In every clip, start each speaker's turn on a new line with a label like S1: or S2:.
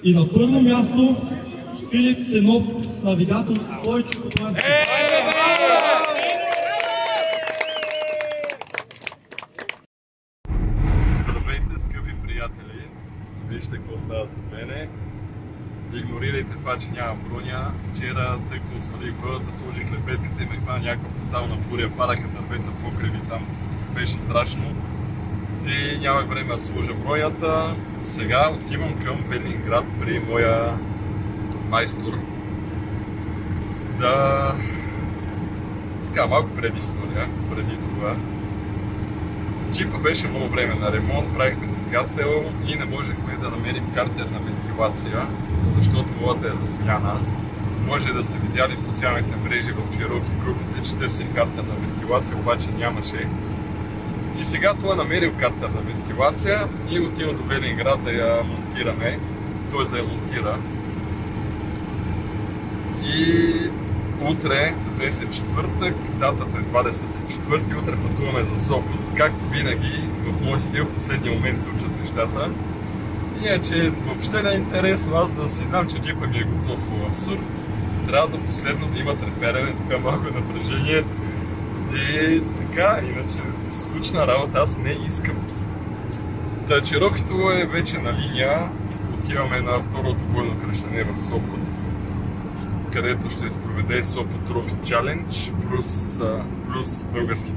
S1: И на първо място Филип Ценов с навигатор Стойчо Копански.
S2: Здравейте, скъпи приятели! Вижте какво става зад мене. Игнорирайте това, че нямам броня. Вчера, тъй като свалих бронята, сложих лебедката и ме хвана някаква брутална буря, падаха дървета покриви, там беше страшно. И нямах време да сложа бронята. Сега отивам към Велинград при моя майстор. Така, малко предистория, преди това. Джипа беше много време на ремонт, правихме двигател и не можехме да намерим картерна вентилация, защото моята е за смяна. Може да сте видяли в социалните мрежи в Чироки групите, че търсих картерна вентилация, обаче нямаше. И сега той е намерил картерна вентилация и отива до Велинград да я монтираме, т.е. да я монтира. И утре, днес е четвъртък, датата е 24, утре пътуваме за Сопот. Както винаги, в мой стил в последния момент се учат нещата. Иначе въобще не е интересно аз да си знам, че джипа ми е готов. Абсурд. Трябва до последно да има треперене, така малко напрежение. И така, иначе скучна работа аз не искам. Та Чирокито е вече на линия. Отиваме на второто бойно кръщане в Сопот, където ще се проведе Сопот Трофи Чалендж, плюс български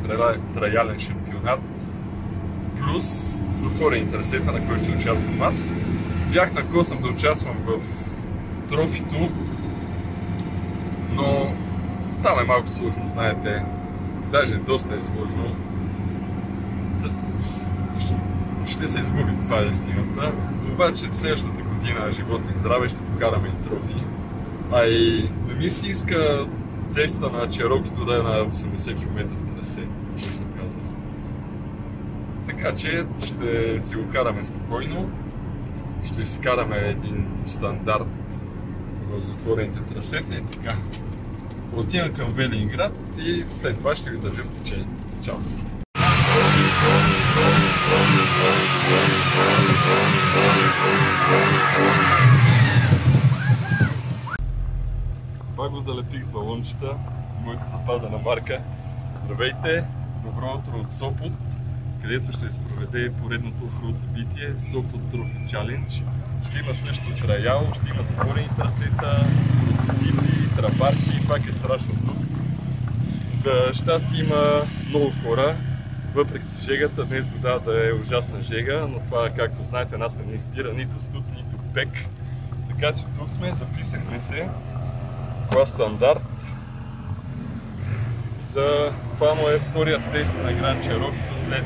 S2: траялен шампионат, плюс затворените трасета, на които ще участвам аз. Бях на косъм да участвам в трофито, но там е малко сложно, знаете. Даже доста е сложно. Ще се изгуби, това е истината. Обаче следващата година, живот и здраве, ще покараме и трофи. А и не ми си иска теста на Чирокито да е на 80 км трасе, честно казано. Така че ще си го караме спокойно. Ще си караме един стандарт в затворените трасета и така. Отивам към Велинград и след това ще ви държа в течение. Чао! Това го залепих с балончета, моята запазена марка. Здравейте! Добро утро от Сопот, където ще се проведе поредното офроуд събитие Сопот Трофи Чалендж. Ще има също траял, ще има затворени трасета, прототипи, трапарки, пак е страшно тук. За щастие има много хора, въпреки жегата, днес водата е ужасна жега, но това, както знаете, нас не спира нито студ, нито пек. Така че тук сме, записахме се. Клас стандарт. Това му е вторият тест на Гранд Чирокито след...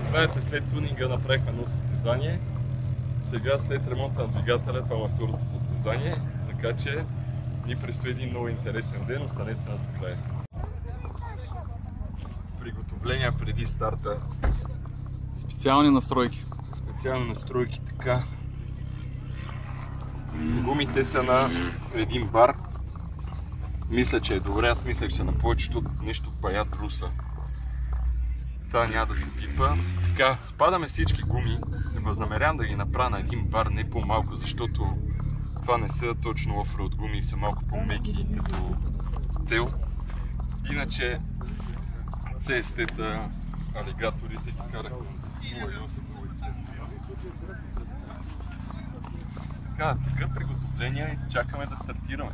S2: Знаете, след тунинга направихме едно състезание. Сега след ремонта на двигателя, това му е второто състезание. Така че ни предстои един много интересен ден, останете с нас до края. Приготовления преди старта.
S3: Специални настройки.
S2: Специални настройки, така. Гумите са на един бар. Мисля, че е добре. Аз мислех, че на повечето нещо паят руса. Та няма да се пипа. Така, спадаме всички гуми. Възнамерявам да ги направя на един бар, не по-малко, защото това не са точно офроуд гуми, са малко по-меки като тел. Иначе CST-та, алигаторите ги карах на 0,8 полицията. Така, текат приготовления и чакаме да стартираме.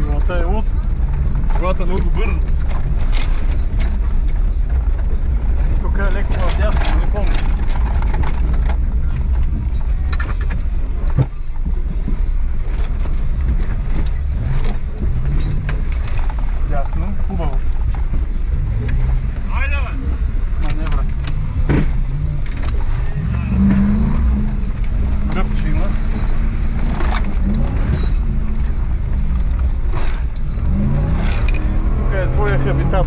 S3: Колата е луд.
S2: Колата много бързо.
S3: Тук е леко надясно, не помня. Ясно, хубаво. Айде бе! Маневра. Гъбче има. Тук е твоя хабитат.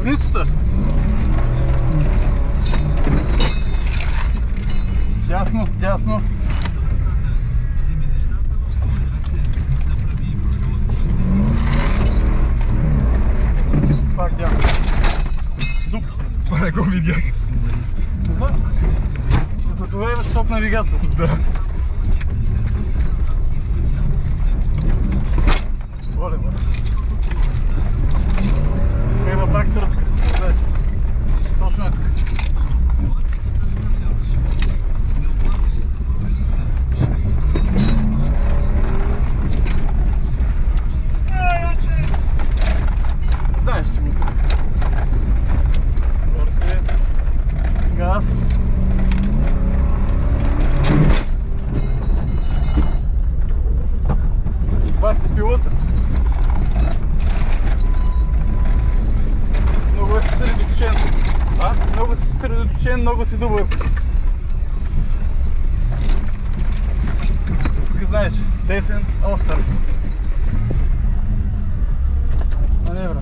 S3: дръвницата. Тясно, тясно. Пак дясно. Дуп.
S2: Това не го видях.
S3: Не знам. За това имаш топ навигатор.
S2: Да.
S3: Оле, бе. Има пак тръпка. Точно е тук. Знаеш си го тук. Горите. Газ. Бах ти пилата. Много си средоточен. Много си средоточен, много си добър. Тук знаеш, десен, остър. Маневра.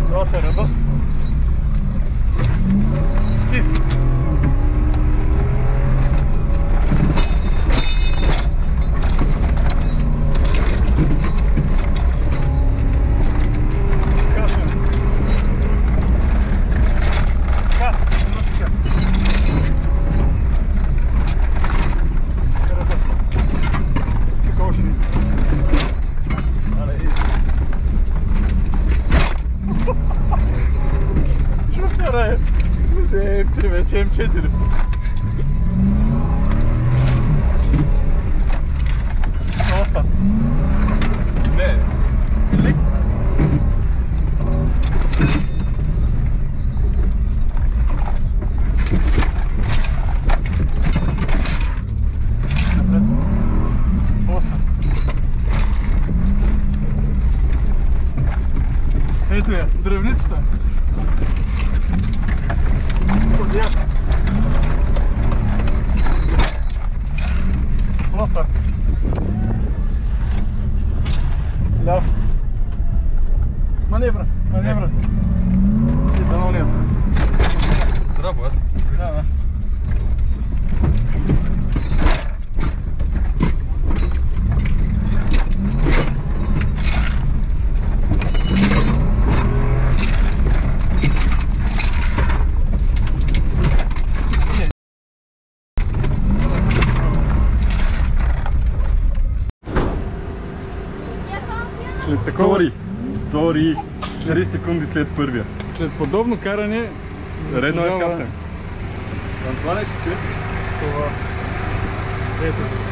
S3: Двата ръба. Стисни. М4. Оста.
S2: Не.
S3: Лик. Напред. Оста. Ето я, дръвницата. Подясно. Оста. Ляв. Маневра, маневра. И дано не
S2: Здраво, аз.
S3: да. След такова,
S2: Втори. 3 секунди след първия.
S3: след подобно каране
S2: Редно е
S3: заслужава
S2: каптен. Това нещо ти?
S3: това. Ето.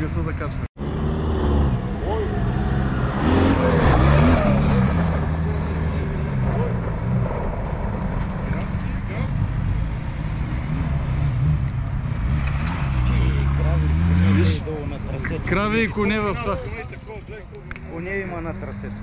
S2: Сега се закачва.
S3: Крави и коне в това.
S4: Коне има на трасето.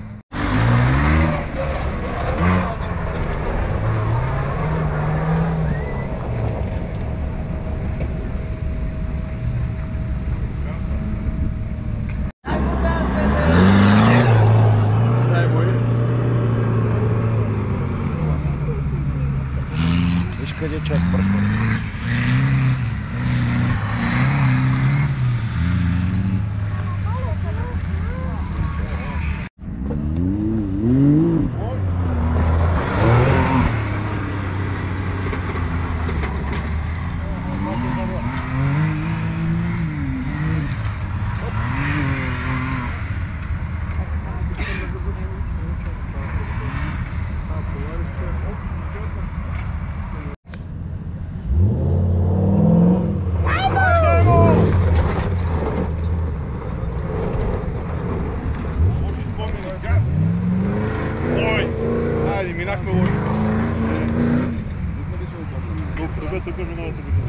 S4: къде чак бърка.
S3: Минахме лошо. Добре, тук миналото година.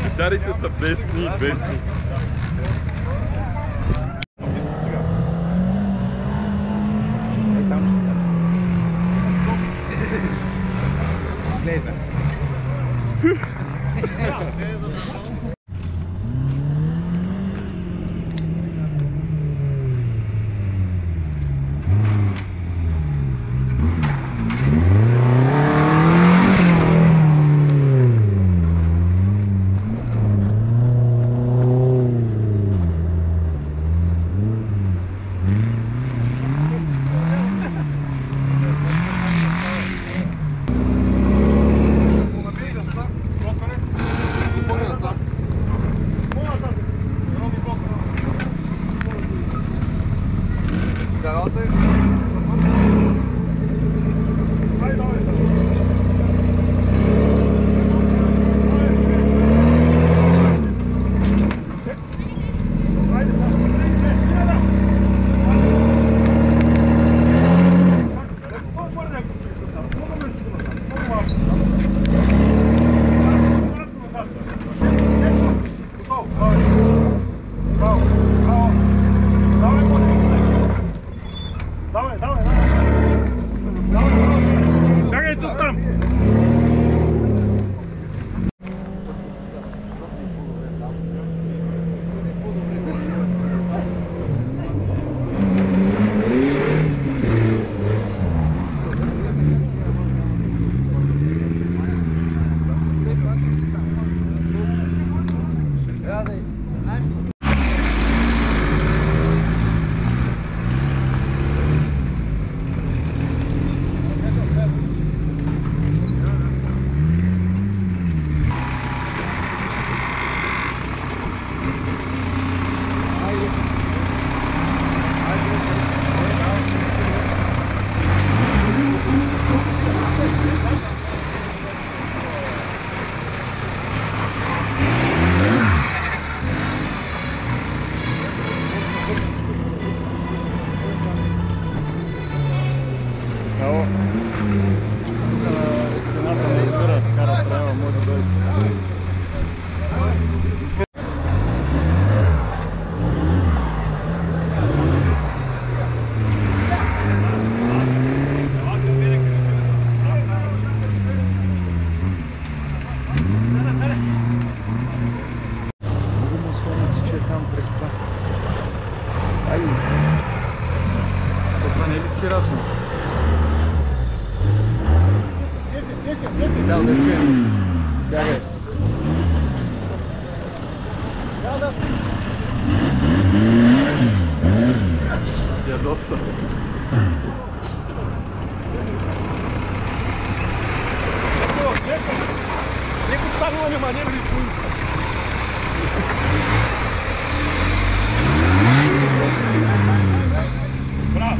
S2: Гитарите са бесни, бесни.
S4: Слеза.
S3: Цял да спим. Бягай. Ядоса. Леко станува на маневри. Браво!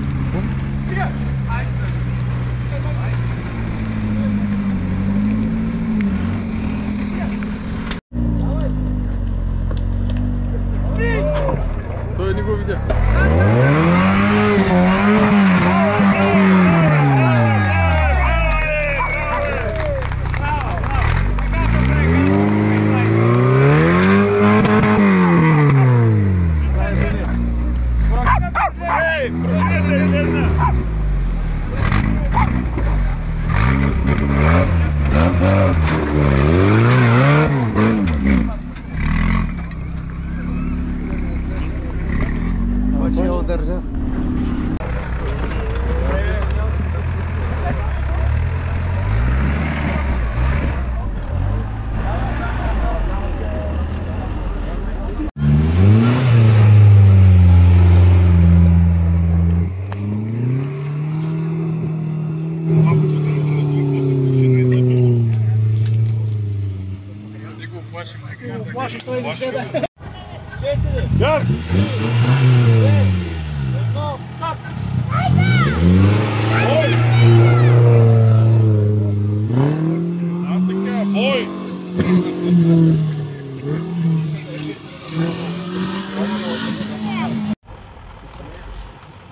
S3: Той не го видя.
S4: Обаче я удържа.
S3: Yes!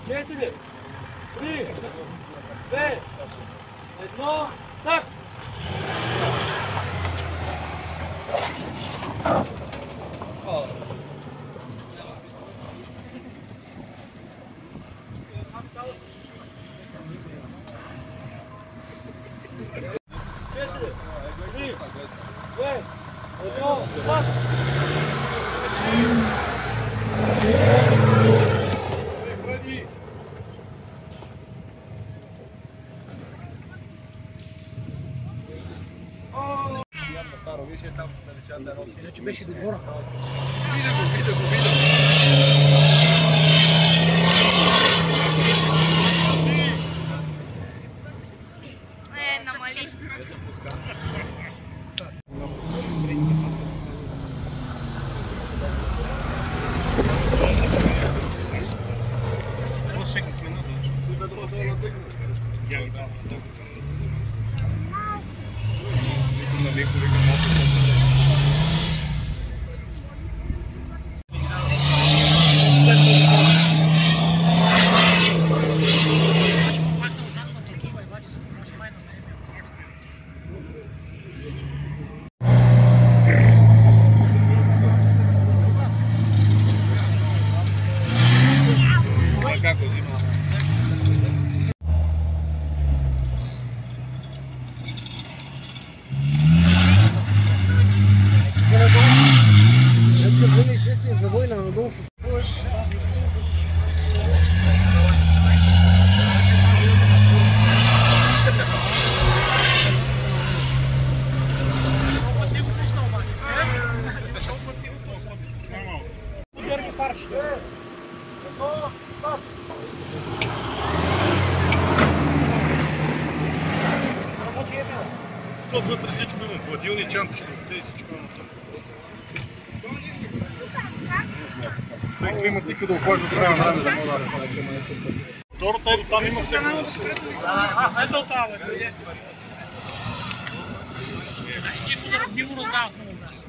S1: Четири, три, две, едно, старт! Четири, три, две, едно, старт!
S5: Иначе беше до двора.
S6: Намали.
S5: След като вземеш десния завой надолу в пъш,
S3: Тук вътре всичко има, гладилни чантички, те всичко има. Тъй като има тика да опажат време на време да мога да втората ето там има стегна.
S1: Ето това, бе. Не го раздават много нас.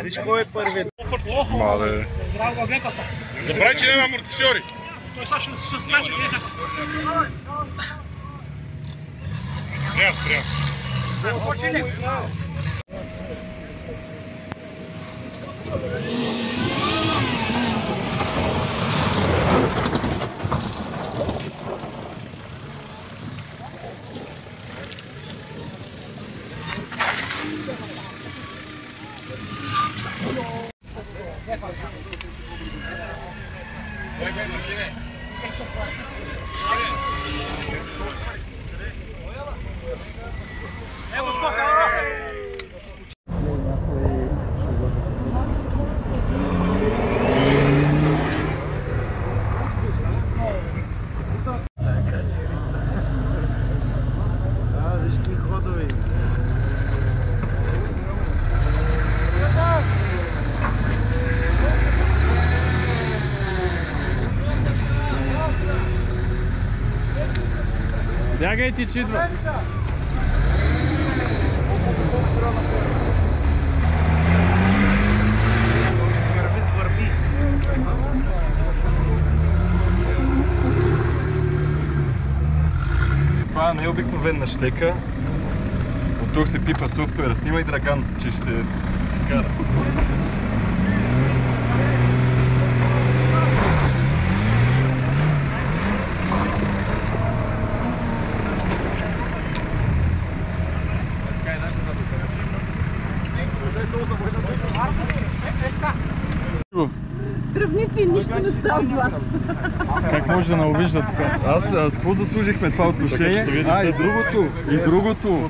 S4: Виж кой е първият.
S2: Мале.
S3: Забравяй, че няма амортисьори.
S5: Той сега ще скача, не за
S3: Спрям.
S5: Ево скока!
S4: Виж какви ходове.
S1: Бягайте, че идва.
S4: Свърби.
S2: Това не е обикновена щека. От тук се пипа софтуера. Снимай Драган, че ще се кара.
S6: Дръвници, нищо не става от вас.
S1: Как може да наловиш за така?
S2: Аз с какво заслужихме това отношение? И другото.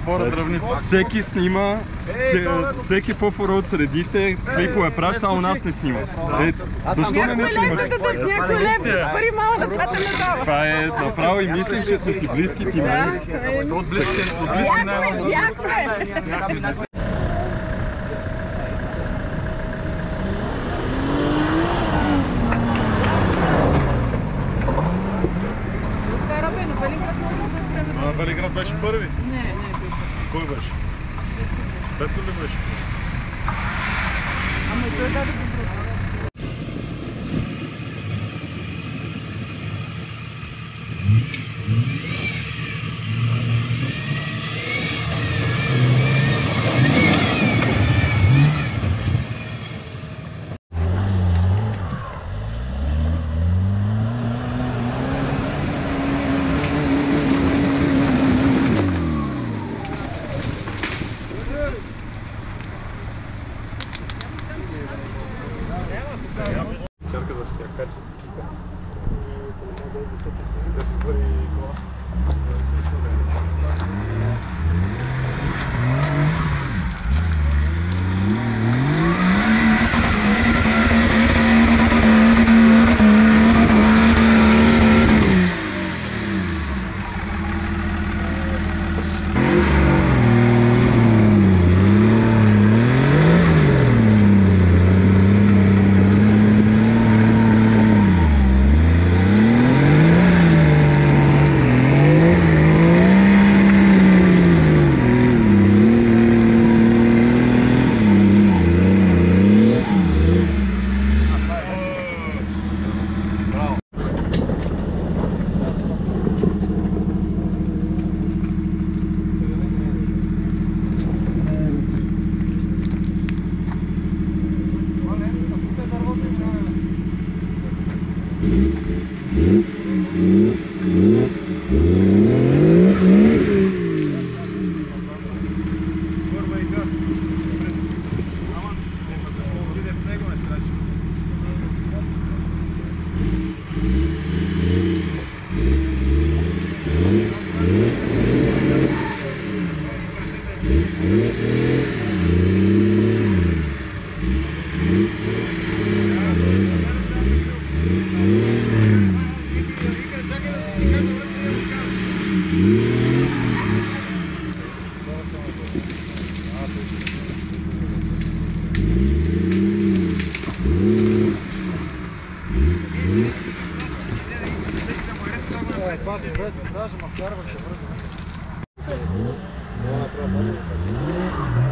S2: Всеки снима, всеки в оффроуд средите, клипове правиш, само нас не снима. Ето, защо не снимаш?
S6: Някой лев с пари мало да това не дава.
S2: Това е направо и мислим, че сме си близки ти, нали? От близки
S6: Яхме!
S3: Велиград беше първи.
S6: Не.
S3: Кой беше? Светло ли беше?
S6: Ама той даде добро.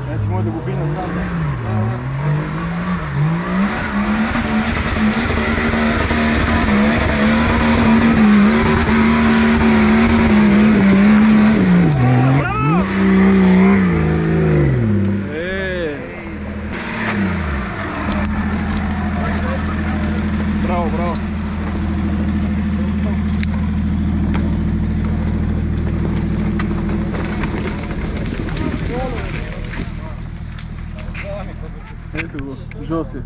S1: Значи може да го би на там.
S3: Ето го, Жоси.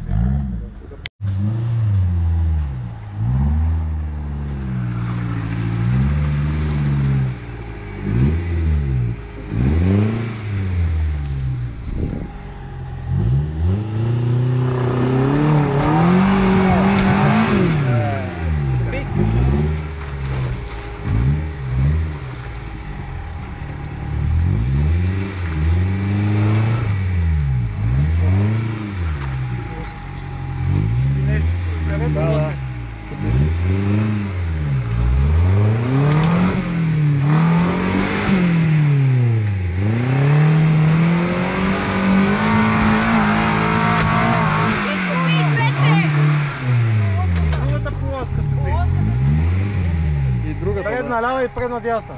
S4: Предна лява и предна дясна.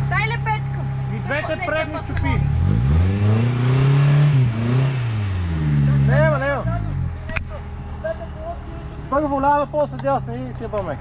S6: Дай лепетка.
S4: И двете предни щупи. Nema. Първо лява, после дясна и си бъмек.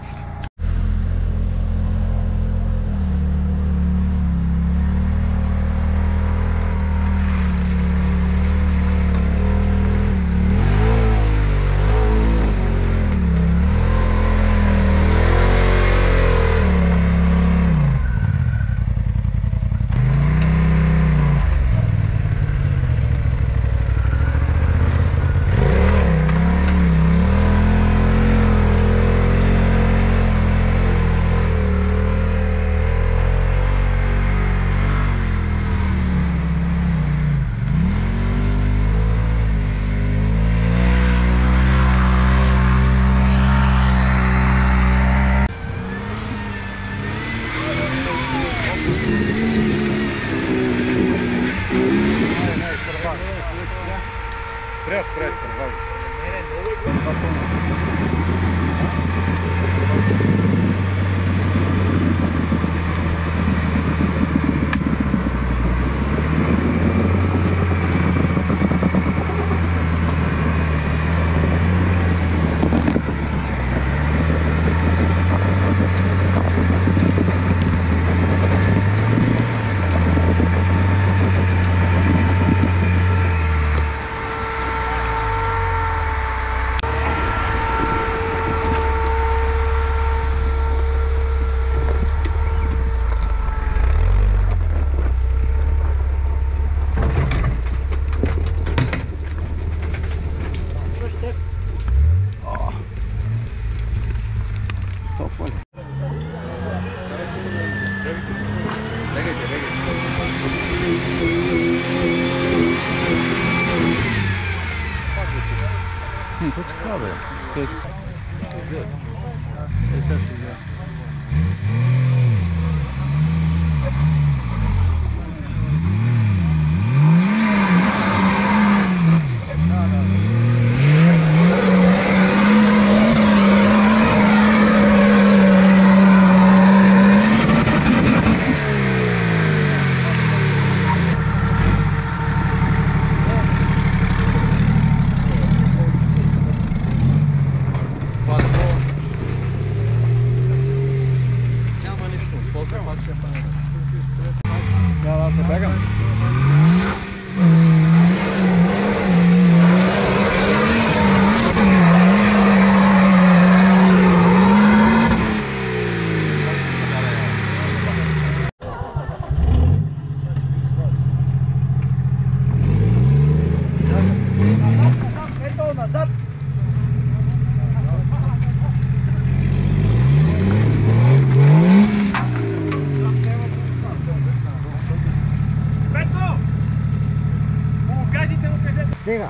S4: Стига.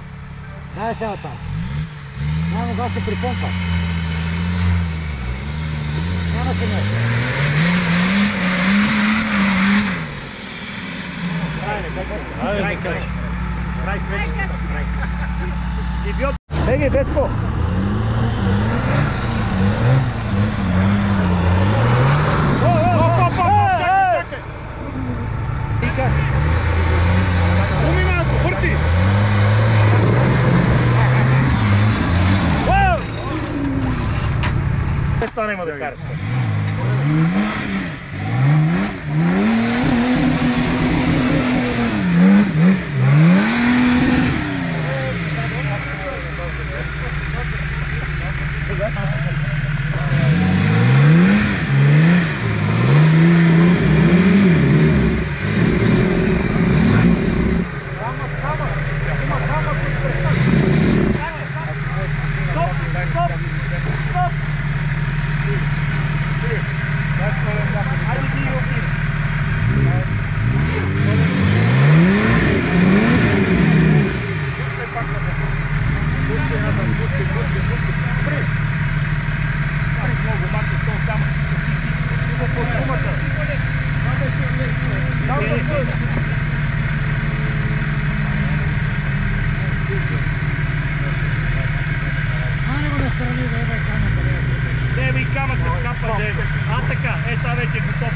S4: Дай сега там. Няма да се припомпа. Няма се нещо. Край, качи. Край, свечи. И бил. Беги, Беско. Станемо да караме.
S5: Леви камък се скапа, Деви. А така, сега вече е готов.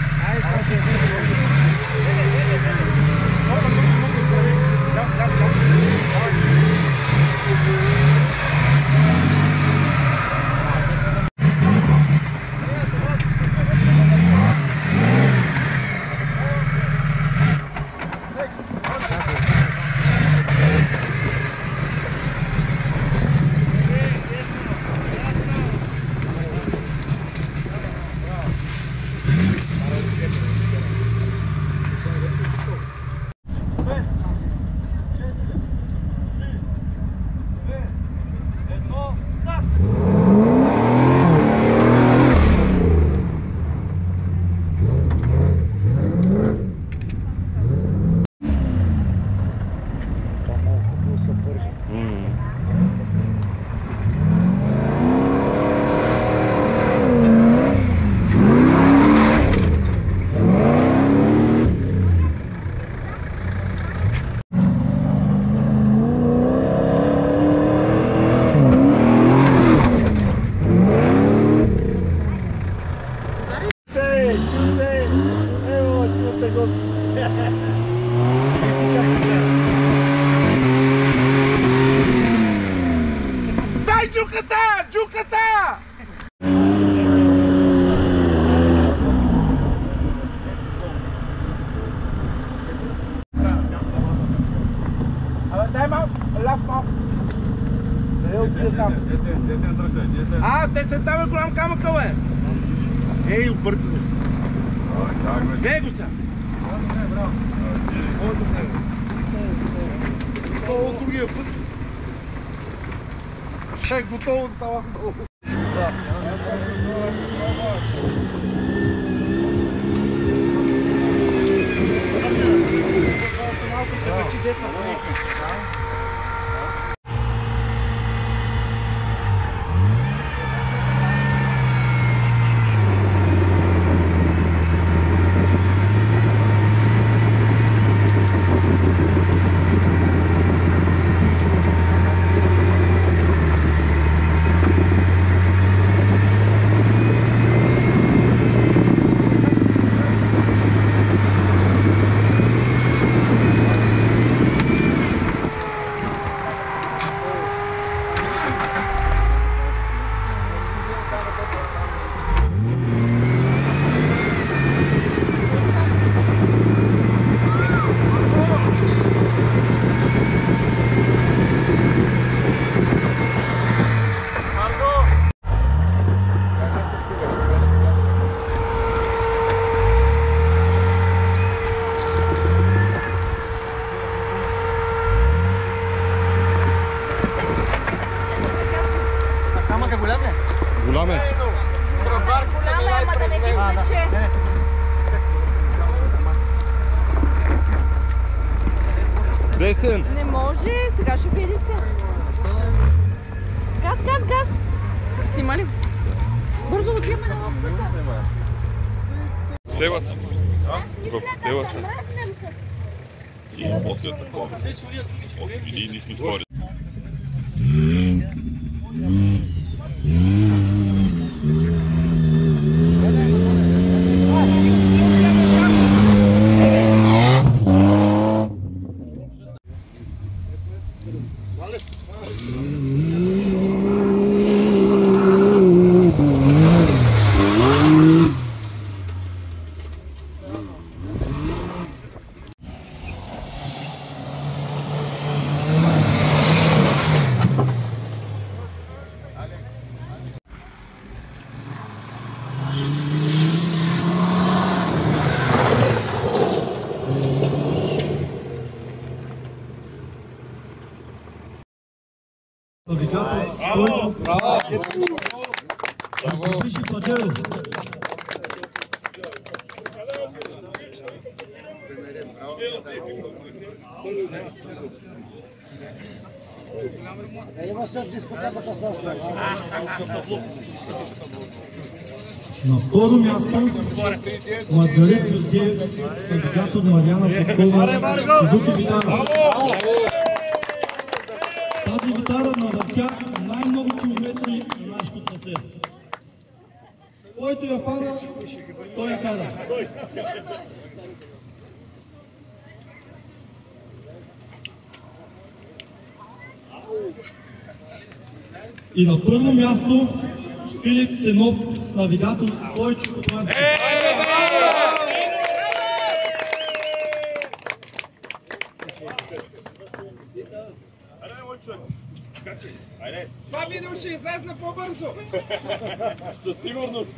S3: Дай джуката! Джуката! Дай малко, ляв малко. Къде отиде там? Десен там е голям камъка, бе! Ей, обърка го. Гледай го сега. Готово от другия път. Ще е готово да става долу. Малко се качи деца снега.
S2: Голям е.
S6: Голяма е, ама да не ви стече.
S2: Десен.
S6: Не може, сега ще видите. Газ, газ, газ. Снима ли? Бързо отиваме на лодката.
S2: Тела са. Тела са. И после такова. И ние сме отворили.
S1: Навигатор Стойчо. Браво! Пиши Таджеров.
S4: Има след дискотеката с нощта.
S1: На второ място Маргарит Георгиев, кандидат от Мариана Футкова, Сузуки Витара. Тази Витара навъртя най-много километри на нашето трасе. Който я фана, той я кара. И на първо място Филип Ценов с навигатор Стойчо Купански.
S3: Това видео ще излезне по-бързо. Със сигурност.